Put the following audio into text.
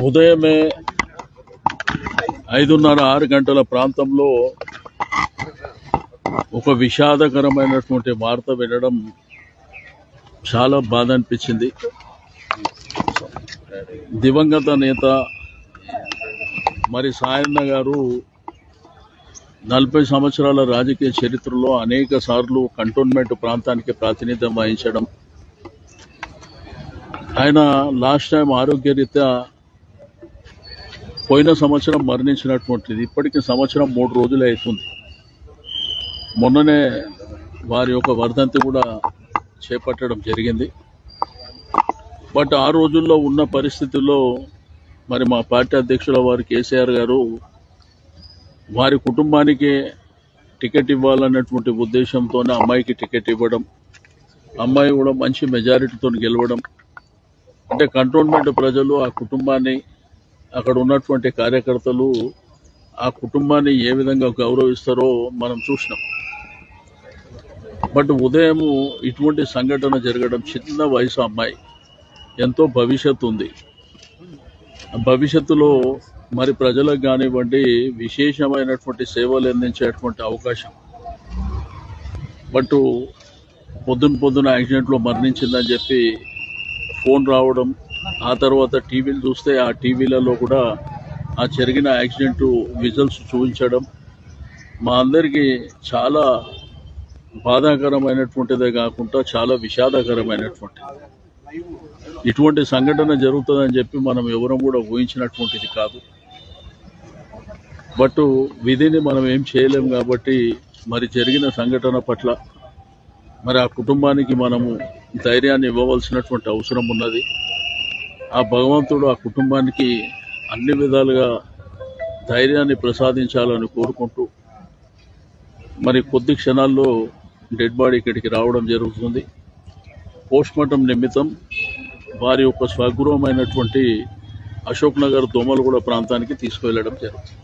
ఉదయమే 5:30-6 గంటల ప్రాంతంలో ఒక విషాదకరమైనటువంటి వార్త వినడం చాలా బాధ అనిపించింది. దివంగత నేత మరి సాయన్న గారు 40 సంవత్సరాల రాజకీయ చరిత్రలో అనేక సార్లు కంటోన్మెంట్ ప్రాంతానికి ప్రాతినిధ్యం వహించడం, ఆయన లాస్ట్ టైం ఆరోగ్యరీత్యా పోయిన సంవత్సరం మరణించినటువంటిది. ఇప్పటికి సంవత్సరం 3 రోజులే అవుతుంది. మొన్ననే వారి యొక్క వర్ధంతి కూడా చేపట్టడం జరిగింది. బట్ ఆ రోజుల్లో ఉన్న పరిస్థితుల్లో మరి మా పార్టీ అధ్యక్షుల వారు కేసీఆర్ గారు వారి కుటుంబానికి టికెట్ ఇవ్వాలన్నటువంటి ఉద్దేశంతోనే అమ్మాయికి టికెట్ ఇవ్వడం, అమ్మాయి కూడా మంచి మెజారిటీతో గెలవడం, అంటే కంటోన్మెంట్ ప్రజలు ఆ కుటుంబాన్ని, అక్కడ ఉన్నటువంటి కార్యకర్తలు ఆ కుటుంబాన్ని ఏ విధంగా గౌరవిస్తారో మనం చూసినాం. బట్ ఉదయం ఇటువంటి సంఘటన జరగడం, చిన్న వయసు అమ్మాయి, ఎంతో భవిష్యత్తు ఉంది. భవిష్యత్తులో మరి ప్రజలకు కానివ్వండి విశేషమైనటువంటి సేవలు అందించేటువంటి అవకాశం. బట్ పొద్దున యాక్సిడెంట్లో మరణించిందని చెప్పి ఫోన్ రావడం, ఆ తర్వాత టీవీలు చూస్తే ఆ టీవీలలో కూడా ఆ జరిగిన యాక్సిడెంట్ విజువల్స్ చూపించడం మా అందరికీ చాలా బాధాకరమైనటువంటిదే కాకుండా చాలా విషాదకరమైనటువంటిది. ఇటువంటి సంఘటన జరుగుతుందని చెప్పి మనం ఎవరం కూడా ఊహించినటువంటిది కాదు. బట్ విధిని మనం ఏం చేయలేం కాబట్టి మరి జరిగిన సంఘటన పట్ల మరి ఆ కుటుంబానికి మనము ధైర్యాన్ని ఇవ్వవలసినటువంటి అవసరం ఉన్నది. ఆ భగవంతుడు ఆ కుటుంబానికి అన్ని విధాలుగా ధైర్యాన్ని ప్రసాదించాలని కోరుకుంటూ మరి కొద్ది క్షణాల్లో డెడ్ బాడీ ఇక్కడికి రావడం జరుగుతుంది. పోస్ట్మార్టం నిమిత్తం వారి యొక్క స్వగృహమైనటువంటి అశోక్ నగర్ దోమలగూడ ప్రాంతానికి తీసుకువెళ్ళడం జరుగుతుంది.